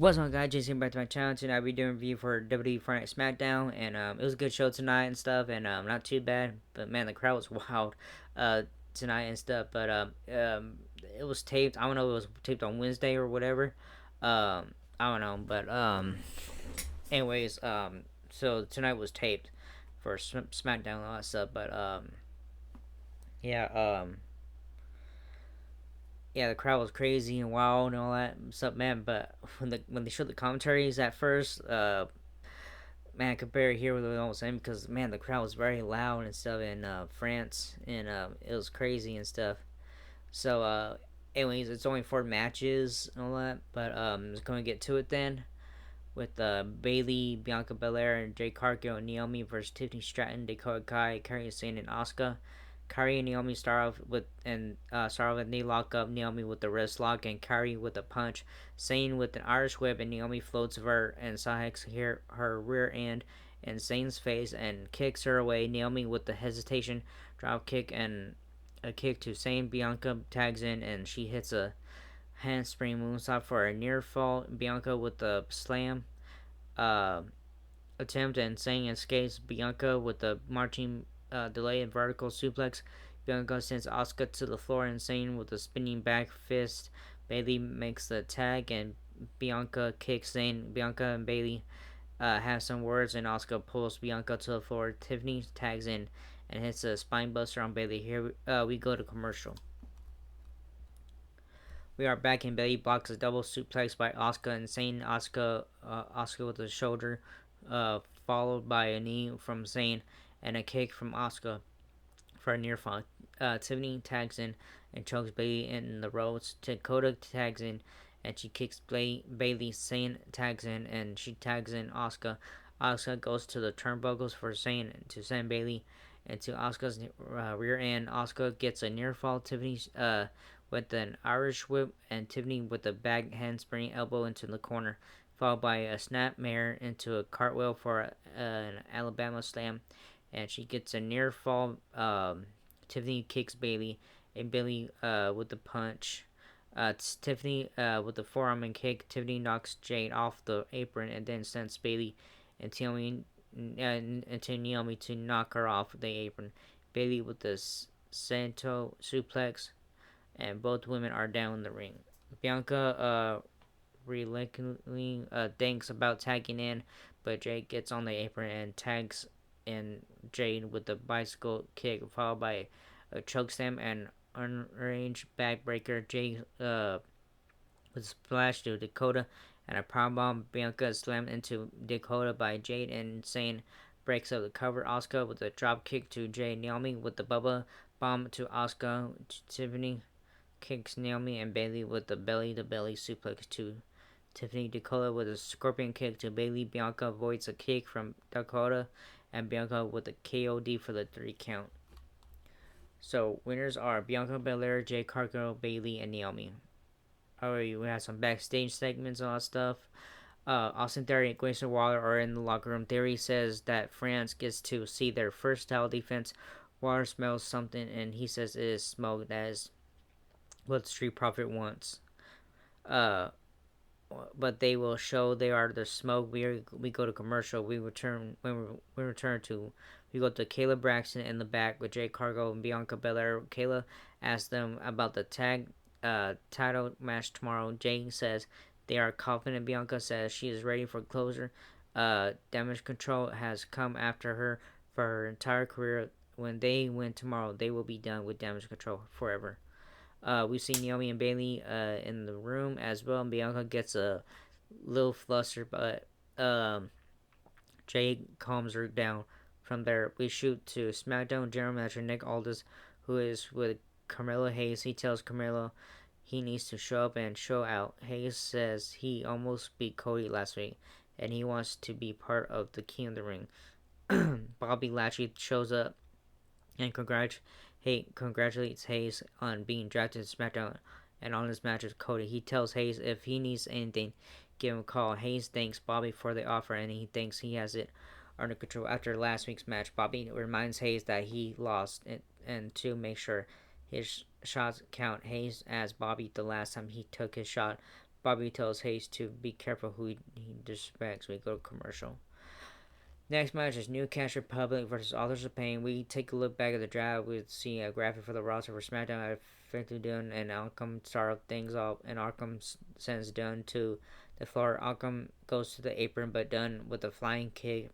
What's up, guys? Jason back to my channel. Tonight we're doing a review for WWE Friday Night Smackdown, and it was a good show tonight and stuff, and not too bad. But man, the crowd was wild uh, tonight and stuff. But it was taped. I don't know if it was taped on Wednesday or whatever. I don't know, but anyways, so tonight was taped for Smackdown and all that stuff. But yeah, yeah, the crowd was crazy and wild and all that stuff, man. But when they showed the commentaries at first, man, I compare it here with what I was saying because man, the crowd was very loud and stuff in France, and it was crazy and stuff. So, anyways, it's only 4 matches and all that, but I'm just gonna get to it then with Bailey, Bianca Belair, and Jay Cargill and Naomi versus Tiffany Stratton, Dakota Kai, Kairi Sane, and Asuka. Kairi and Naomi start off with knee lock up Naomi with the wrist lock and Kairi with a punch. Sane with an Irish whip and Naomi floats her and Saheks her rear end in Zane's face and kicks her away. Naomi with the hesitation drop kick and a kick to Sane. Bianca tags in and she hits a handspring moonsault for a near fall. Bianca with the slam uh, attempt and Sane escapes. Bianca with the marching delay and vertical suplex. Bianca sends Asuka to the floor and Sane with a spinning back fist. Bailey makes the tag and Bianca kicks Sane. Bianca and Bailey have some words and Asuka pulls Bianca to the floor. Tiffany tags in and hits a spine buster on Bailey. Here we go to commercial. We are back in Bailey blocks a double suplex by Asuka and Sane. Asuka with a shoulder, followed by a knee from Sane and a kick from Asuka for a near fall. Tiffany tags in and chokes Bailey in the ropes. Dakota tags in and she kicks Bailey. Sane tags in and she tags in Asuka. Asuka goes to the turnbuckles for Sane to send Bailey into Asuka's rear end. Asuka gets a near fall. Tiffany with an Irish whip and Tiffany with a back handspring elbow into the corner, followed by a snapmare into a cartwheel for an Alabama slam, and she gets a near fall. Tiffany kicks Bailey, and Bailey with the punch. Tiffany with the forearm and kick. Tiffany knocks Jade off the apron and then sends Bailey and into Naomi to knock her off the apron. Bailey with the Santo suplex, and both women are down in the ring. Bianca reluctantly thinks about tagging in, but Jade gets on the apron and tags in Jade with a bicycle kick, followed by a chokeslam and unarranged backbreaker. Jade with a splash to Dakota and a powerbomb. Bianca is slammed into Dakota by Jade and Sane breaks up the cover. Asuka with a drop kick to Jade. Naomi with the Bubba bomb to Asuka. Tiffany kicks Naomi and Bailey with the belly-to-belly suplex to Tiffany. Dakota with a scorpion kick to Bailey. Bianca avoids a kick from Dakota, and Bianca with a KOD for the 3 count. So winners are Bianca Belair, Jay Cargill, Bailey, and Naomi. Alright, we have some backstage segments and all that stuff. Austin Theory and Grayson Waller are in the locker room. Theory says that France gets to see their first title defense. Waller smells something and he says it is smoke. That is what Street Profit wants. Uh, but they will show they are the smoke. We go to commercial. We return we go to Kayla Braxton in the back with Jay Cargill and Bianca Belair. Kayla asks them about the tag title match tomorrow. Jay says they are confident. Bianca says she is ready for closer. Damage Control has come after her for her entire career. When they win tomorrow, they will be done with Damage Control forever. We see Naomi and Bailey in the room as well. And Bianca gets a little flustered, but Jay calms her down. From there, we shoot to Smackdown General Manager Nick Aldis, who is with Carmelo Hayes. He tells Carmelo he needs to show up and show out. Hayes says he almost beat Cody last week, and he wants to be part of the King of the Ring. Bobby Lashley shows up and congratulates Hayes on being drafted to SmackDown and on his match with Cody. He tells Hayes if he needs anything, give him a call. Hayes thanks Bobby for the offer and he thinks he has it under control. After last week's match, Bobby reminds Hayes that he lost and to make sure his shots count. Hayes asks Bobby the last time he took his shot. Bobby tells Hayes to be careful who he disrespects. We go to commercial. Next match is Newcastle Republic versus Authors of Pain. We take a look back at the draft. We see a graphic for the roster for SmackDown. Effectively done, and Alcom start things off, and Arkham sends Dunn to the floor. Alcom goes to the apron, but Dunn with a flying kick.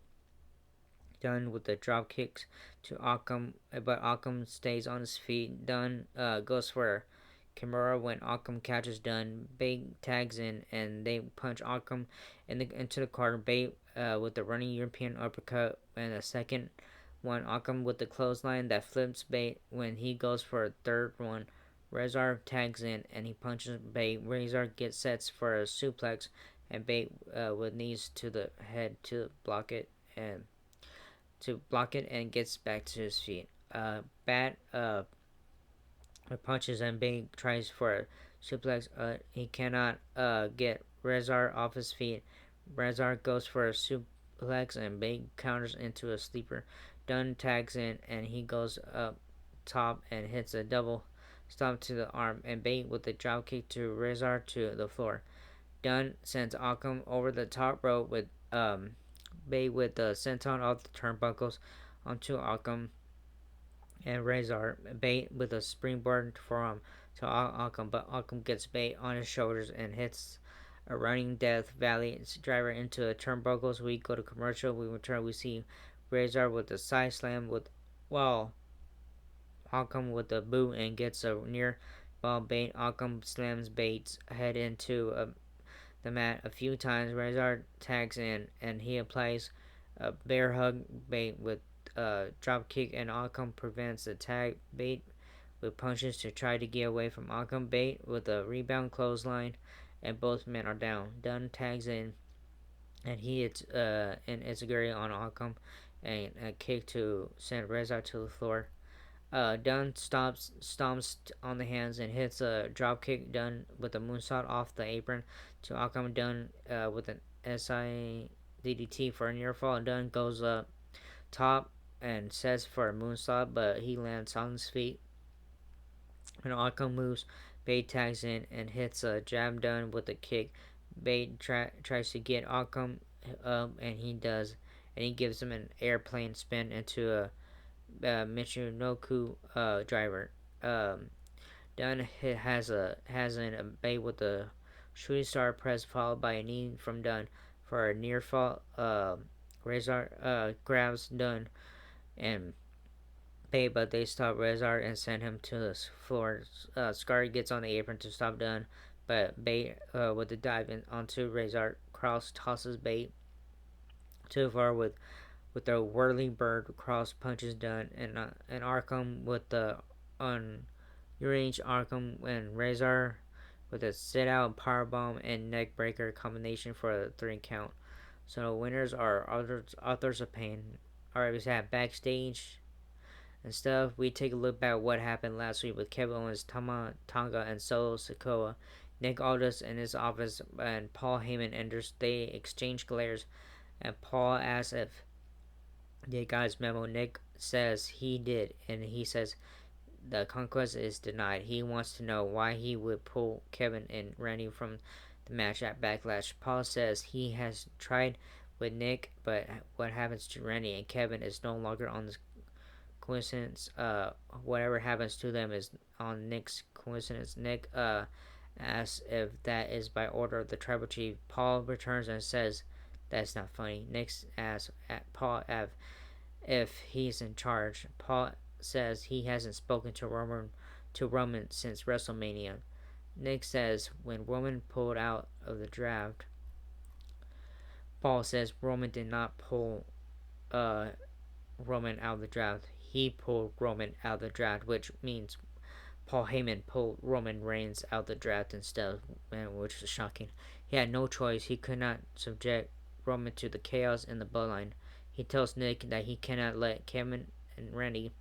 Dunn with the drop kicks to Alcom, but Alcom stays on his feet. Dunn goes for Kimura when Alcom catches Dunn. Bate tags in and they punch Alcom into the corner. Bate with the running European uppercut and a second one. Alcom with the clothesline that flips Bate when he goes for a third one. Rezar tags in and he punches Bate. Rezar gets sets for a suplex and Bate with knees to the head to block it and gets back to his feet. Bat punches and Bate tries for a suplex. He cannot get Rezar off his feet. Rezar goes for a suplex and Bate counters into a sleeper. Dunn tags in and he goes up top and hits a double stomp to the arm and Bate with a drop kick to Rezar to the floor. Dunn sends Alcom over the top rope with Bate with the senton off the turnbuckles onto Alcom and Rezar. Bate with a springboard forearm to Alcom, but Alcom gets Bate on his shoulders and hits a running Death Valley driver into a turnbuckles. We go to commercial. We return. We see Rezar with the side slam while Alcom with the boot and gets a near ball Bate. Alcom slams Bate's head into the mat a few times. Rezar tags in and he applies a bear hug Bate with drop kick and Alcom prevents the tag. Bate with punches to try to get away from Alcom. Bate with a rebound clothesline and both men are down. Dunn tags in and he hits an Izaguri on Alcom and a kick to send Rezar to the floor. Dunn stomps on the hands and hits a drop kick. Dunn with a moonsault off the apron to Alcom. Dunn with an SI DDT for a near fall. Dunn goes up top and sets for a moonsault, but he lands on his feet. When Alcom moves, Bate tags in and hits a jab. Dunn with a kick. Bate tries to get Alcom up, and he does, and he gives him an airplane spin into a Michinoku driver. Dunn has a Bate with a shooting star press followed by a knee from Dunn for a near fall. Rezar grabs Dunn and Bate, but they stop Rezar and send him to the floor. Scar gets on the apron to stop Dunn, but Bate with the dive onto Rezar. Cross tosses Bate to the floor with the whirling bird. Cross punches Dunn and Arkham with the unarranged Arkham and Rezar with a sit out powerbomb and neck breaker combination for a 3 count. So the winners are Authors of Pain. Alright, we have backstage and stuff. We take a look back at what happened last week with Kevin Owens, Tonga, and Solo Sikoa. Nick Aldis in his office and Paul Heyman enters. They exchange glares, and Paul asks if they got his memo. Nick says he did, and he says the conquest is denied. He wants to know why he would pull Kevin and Randy from the match at Backlash. Paul says he has tried with Nick, but what happens to Randy and Kevin is no longer on this coincidence. Whatever happens to them is on Nick's coincidence. Nick asks if that is by order of the tribal chief. Paul returns and says that's not funny. Nick asks Paul if he's in charge. Paul says he hasn't spoken to Roman since WrestleMania. Nick says when Roman pulled out of the draft. Paul says Roman did not pull Roman out of the draft. He pulled Roman out of the draft, which means Paul Heyman pulled Roman Reigns out of the draft instead, which is shocking. He had no choice. He could not subject Roman to the chaos in the bloodline. He tells Nick that he cannot let Kevin and Randy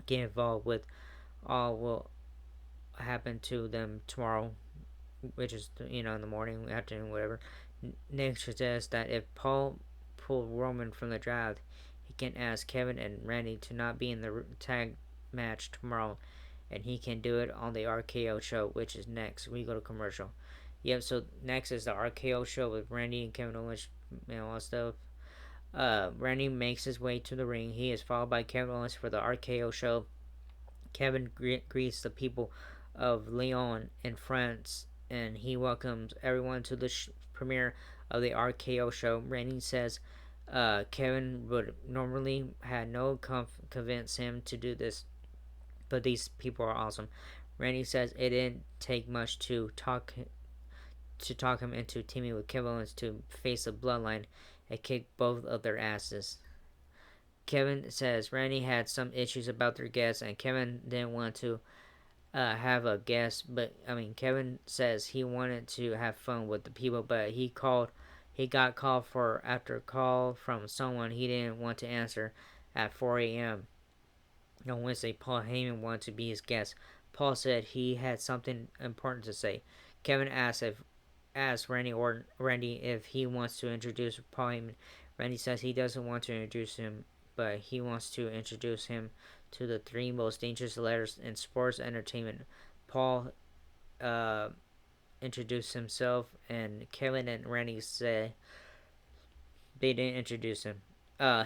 get involved with all will happen to them tomorrow, which is in the morning, afternoon, whatever. Nick suggests that if Paul pulled Roman from the draft, he can ask Kevin and Randy to not be in the tag match tomorrow, and he can do it on the RKO show, which is next. We go to commercial. Yep. So next is the RKO show with Randy and Kevin Owens, all that stuff. Randy makes his way to the ring. He is followed by Kevin Owens for the RKO show. Kevin greets the people of Lyon in France, and he welcomes everyone to the premiere of the RKO show. Randy says Kevin would normally had no convince him to do this, but these people are awesome. Randy says it didn't take much to talk him into teaming with Kevin Owens to face the Bloodline and kick both of their asses. Kevin says Randy had some issues about their guests, and Kevin didn't want to have a guest. But I mean, Kevin says he wanted to have fun with the people, but he got called for after a call from someone he didn't want to answer at 4 a.m. on Wednesday. Paul Heyman wanted to be his guest. Paul said he had something important to say. Kevin asked Randy if he wants to introduce Paul Heyman. Randy says he doesn't want to introduce him, but he wants to introduce him to the three most dangerous letters in sports entertainment. Paul uh, introduced himself, and Kevin and Randy say they didn't introduce him. Uh,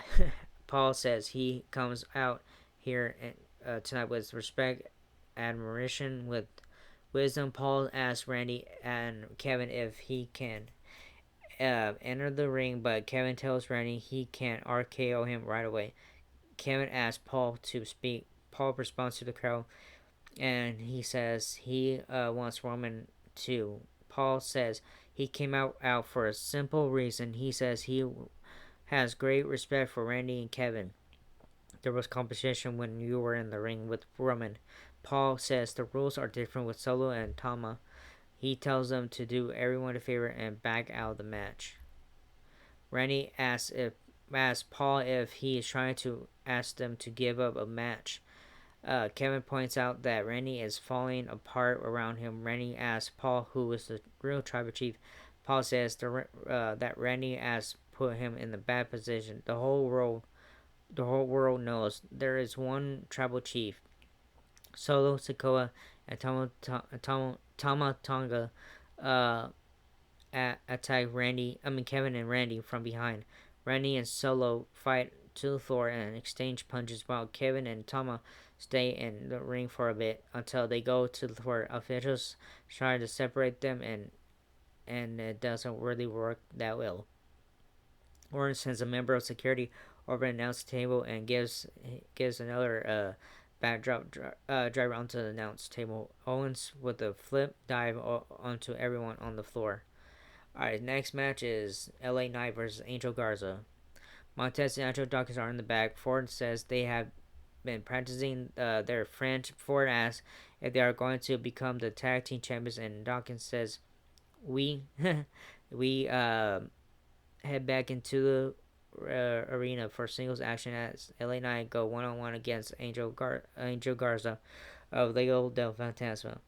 Paul says he comes out here tonight with respect, admiration, with wisdom. Paul asks Randy and Kevin if he can enter the ring, but Kevin tells Randy he can't RKO him right away. Kevin asks Paul to speak. Paul responds to the crowd, and he says he wants Roman too. Paul says he came out for a simple reason. He says he has great respect for Randy and Kevin. There was competition when you were in the ring with Roman. Paul says the rules are different with Solo and Tama. He tells them to do everyone a favor and back out of the match. Randy asks Paul if he is trying to ask them to give up a match. Kevin points out that Randy is falling apart around him. Randy asks Paul who is the real tribal chief. Paul says that Randy has put him in the bad position. The whole world knows there is one tribal chief. Solo, Sikoa, and Tama Tonga uh, attack Kevin and Randy from behind. Randy and Solo fight to the floor and exchange punches while Kevin and Tama stay in the ring for a bit until they go to the floor. Officials try to separate them and it doesn't really work that well. Warren sends a member of security over to announce the table and gives another backdrop driver onto the announce table. Owens with a flip dive onto everyone on the floor. Alright, next match is LA Knight versus Angel Garza. Montez and Angel Dawkins are in the back. Ford says they have been practicing their French. Ford asks if they are going to become the tag team champions, and Dawkins says, we head back into the arena for singles action as LA Knight go one-on-one against Angel Garza of Lego del Fantasma.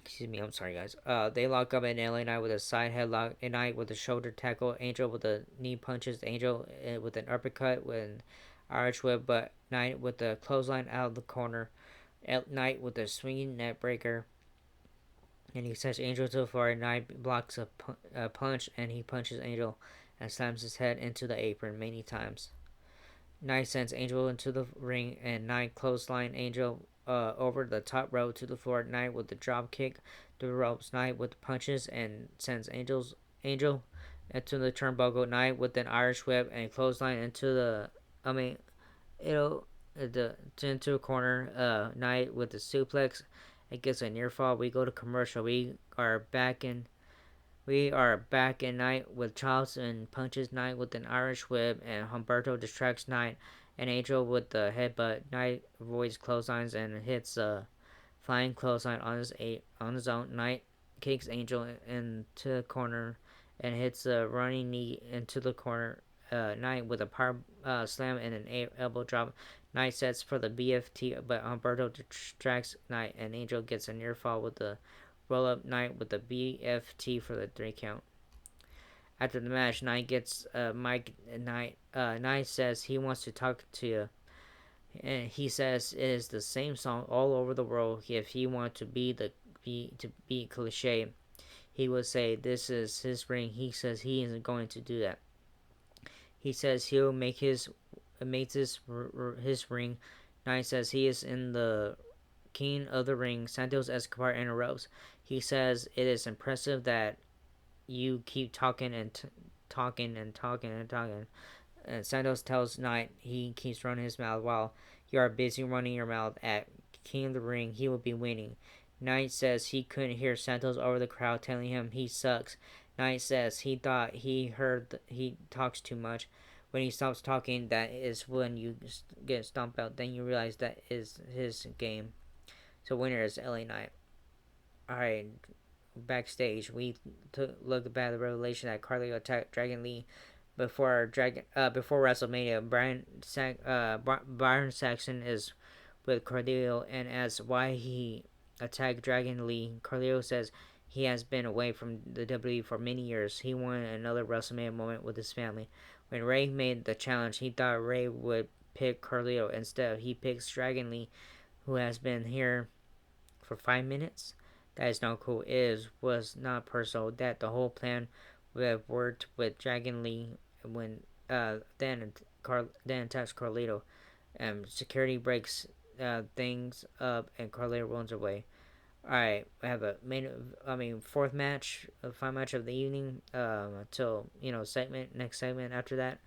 Excuse me, I'm sorry, guys. They lock up in LA Knight with a side headlock, and Knight with a shoulder tackle, Angel with a knee punches, Angel with an uppercut with an Irish whip, but Knight with a clothesline out of the corner, Knight with a swinging net breaker, and he sends Angel to the floor. Knight blocks a punch, and he punches Angel and slams his head into the apron many times. Knight sends Angel into the ring, and Knight clothesline Angel over the top rope to the floor. Knight with the drop kick to the ropes. Knight with the punches and sends Angel into the turnbuckle. Knight with an Irish whip and clothesline into the into a corner. Knight with the suplex. It gets a near fall. We go to commercial. We are back in Knight with chops and punches Knight with an Irish whip, and Humberto distracts Knight and Angel with the headbutt. Knight avoids clotheslines and hits a flying clothesline on his own. Knight kicks Angel into the corner and hits a running knee into the corner. Knight with a power slam and an elbow drop. Knight sets for the BFT, but Humberto distracts Knight, and Angel gets a near fall with the roll up. Knight with the BFT for the 3 count. After the match, Knight gets Mike. Knight says he wants to talk to you, and he says it is the same song all over the world. If he wanted to be cliche, he would say this is his ring. He says he isn't going to do that. He says he'll make his ring. Knight says he is in the king of the ring. Santos Escobar interrupts. He says it is impressive that you keep talking and talking and talking and talking. And Santos tells Knight he keeps running his mouth while you are busy running your mouth at King of the Ring. He will be winning. Knight says he couldn't hear Santos over the crowd telling him he sucks. Knight says he thought he heard he talks too much. When he stops talking, that is when you get stomped out. Then you realize that is his game. So winner is LA Knight. Alright, backstage, we look back at the revelation that Carly attacked Dragon Lee before WrestleMania. Byron Saxton is with Carlito and asks why he attacked Dragon Lee. Carlito says he has been away from the WWE for many years. He wanted another WrestleMania moment with his family. When Ray made the challenge, he thought Ray would pick Carlito. Instead, he picks Dragon Lee, who has been here for 5 minutes. That is not cool. Was not personal. That the whole plan would have worked with Dragon Lee when then attacks Carlito. Security breaks things up and Carlito runs away. Alright, we have fourth match, final match of the evening. Until next segment after that.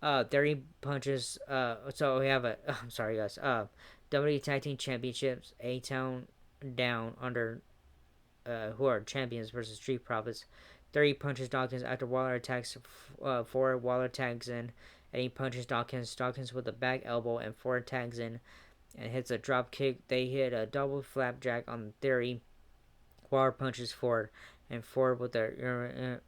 30 punches. So we have I'm sorry, guys. WWE Tag Team Championships. A-Town down under who are champions versus Street Profits. 30 punches Dawkins after Waller attacks Ford. Waller tags in and he punches Dawkins. Dawkins with a back elbow and Ford tags in and hits a drop kick. They hit a double flapjack on Theory. Waller punches Ford and Ford with a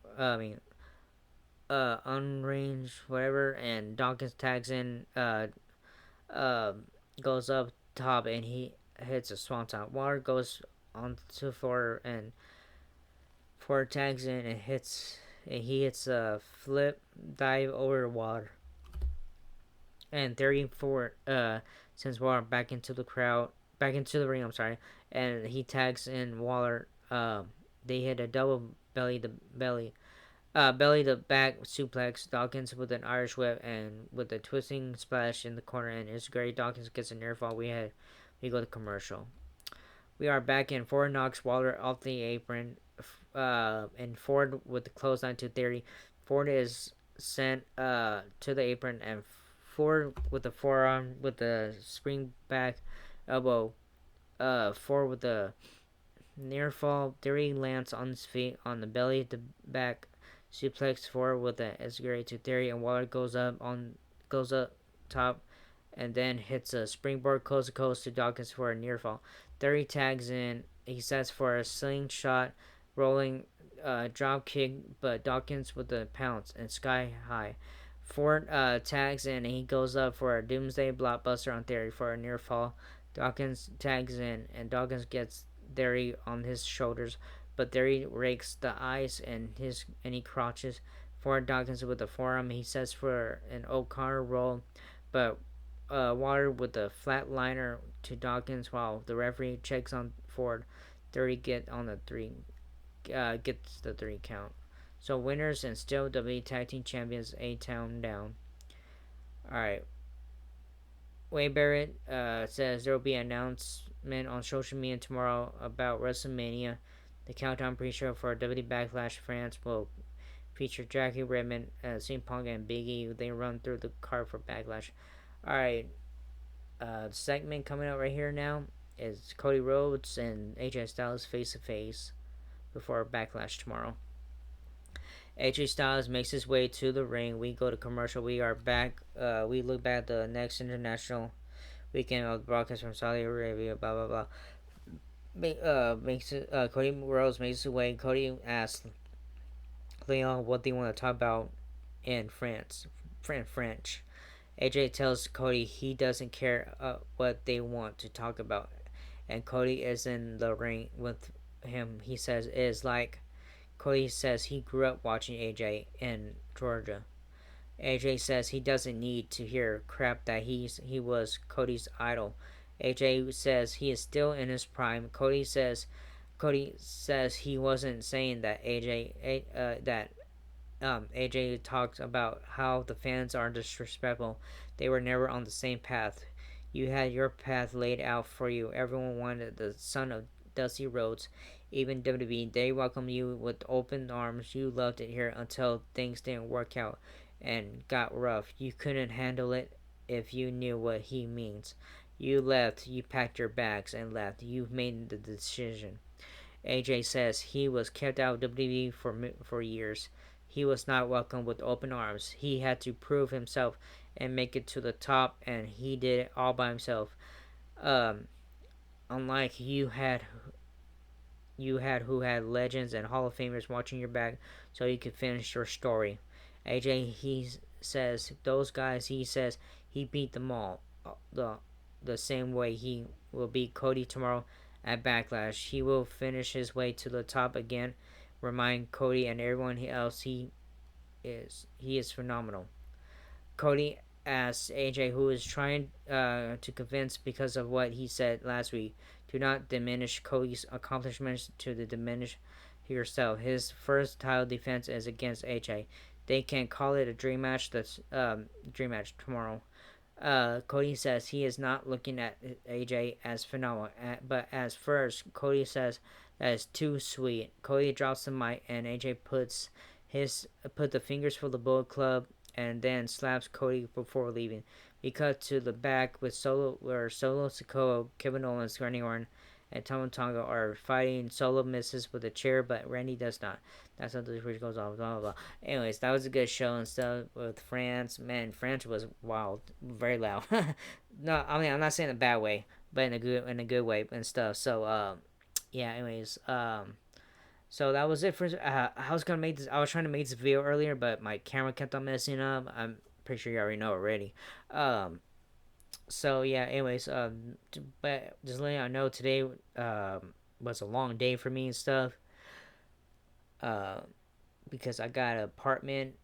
unranged whatever and Dawkins tags in goes up top and he hits a swanton. Waller goes onto the floor and Ford tags in and he hits a flip dive over Waller. And 34 sends Waller back into the ring, and he tags in Waller. They hit a double belly to back suplex. Dawkins with an Irish whip and with a twisting splash in the corner, and it's great. Dawkins gets a near fall. We go to commercial. We are back in. Ford knocks Waller off the apron, and Ford with the clothesline to Theory. Ford is sent to the apron, and Ford with the forearm with the spring back elbow. Ford with the near fall. Theory lands on his feet on the belly to back suplex. Ford with the escalator to Theory, and Waller goes up top, and then hits a springboard coast to coast to Dawkins for a near fall. Theory tags in. He sets for a slingshot, rolling drop kick, but Dawkins with the pounce and sky high. Ford tags in and he goes up for a doomsday blockbuster on Theory for a near fall. Dawkins tags in and Dawkins gets Theory on his shoulders, but Theory rakes the ice and he crouches. Ford Dawkins with the forearm. He sets for an O'Connor roll, but Water with a flatliner to Dawkins while the referee checks on Ford. Theory gets the 3 count. So winners and still WWE Tag Team Champions A-Town down. Alright. Wade Barrett says there will be an announcement on social media tomorrow about WrestleMania. The countdown pre-show for WWE Backlash France will feature Jackie Redmond, CM Punk, and Big E. They run through the card for Backlash. Alright. The segment coming out right here now is Cody Rhodes and AJ Styles face to face before Backlash tomorrow. AJ Styles makes his way to the ring. We go to commercial. We are back. We look back at the next international weekend of the broadcast from Saudi Arabia. Blah blah blah. Cody Rhodes makes his way. Cody asks Leon what they want to talk about in French. AJ tells Cody he doesn't care what they want to talk about, and Cody is in the ring with him. He says it is like. Cody says he grew up watching AJ in Georgia. AJ says he doesn't need to hear crap that he was Cody's idol. AJ says he is still in his prime. Cody says Cody says he wasn't saying that AJ talked about how the fans are disrespectful. They were never on the same path. You had your path laid out for you. Everyone wanted the son of Dusty Rhodes. Even WWE, they welcomed you with open arms. You loved it here until things didn't work out and got rough. You couldn't handle it if you knew what he means. You left. You packed your bags and left. You made the decision. AJ says he was kept out of WWE for years. He was not welcomed with open arms. He had to prove himself and make it to the top, and he did it all by himself. Um, Unlike you had who had legends and Hall of Famers watching your back so you could finish your story. AJ says those guys. He says he beat them all. The same way he will beat Cody tomorrow at Backlash. He will finish his way to the top again. Remind Cody and everyone else he is phenomenal. Cody asks AJ, who is trying to convince because of what he said last week. Do not diminish Cody's accomplishments to the diminish yourself. His first title defense is against AJ. They can call it a dream match. That's dream match tomorrow. Cody says he is not looking at AJ as phenomenal, but as first, Cody says that is too sweet. Cody drops the mic and AJ put the fingers for the Bullet Club and then slaps Cody before leaving. We cut to the back with Solo Sikoa, Kevin Owens, Randy Orton, and Tama Tonga are fighting. Solo misses with a chair, but Randy does not. That's how the bridge goes off. Blah blah blah. Anyways, that was a good show and stuff with France. Man, France was wild, very loud. No, I mean I'm not saying in a bad way, but in a good way and stuff. So yeah. Anyways, so that was it for. I was trying to make this video earlier, but my camera kept on messing up. I'm pretty sure you already know already. Um, so yeah. Anyways, but just letting you know today was a long day for me and stuff. Uh, because I got an apartment.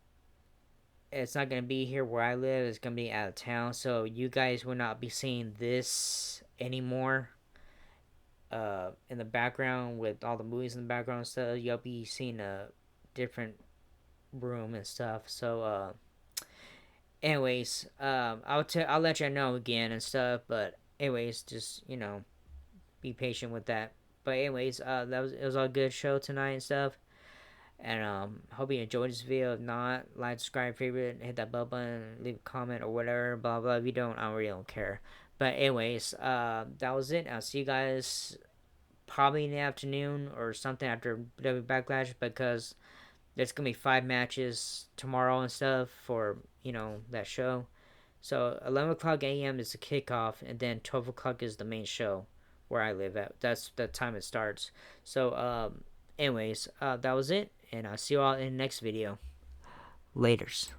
It's not gonna be here where I live. It's gonna be out of town. So you guys will not be seeing this anymore. In the background with all the movies in the background and stuff. You'll be seeing a different room and stuff. So anyways, I'll let you know again and stuff. But anyways, just be patient with that. But anyways, it was all good show tonight and stuff. And hope you enjoyed this video. If not, like, subscribe, favorite, hit that bell button, leave a comment or whatever. Blah blah. If you don't, I really don't care. But anyways, that was it. I'll see you guys probably in the afternoon or something after W Backlash because there's gonna be 5 matches tomorrow and stuff for that show. So 11 o'clock a.m. is the kickoff, and then 12 o'clock is the main show where I live at. That's the time it starts. So anyways, that was it, and I'll see you all in the next video. Laters.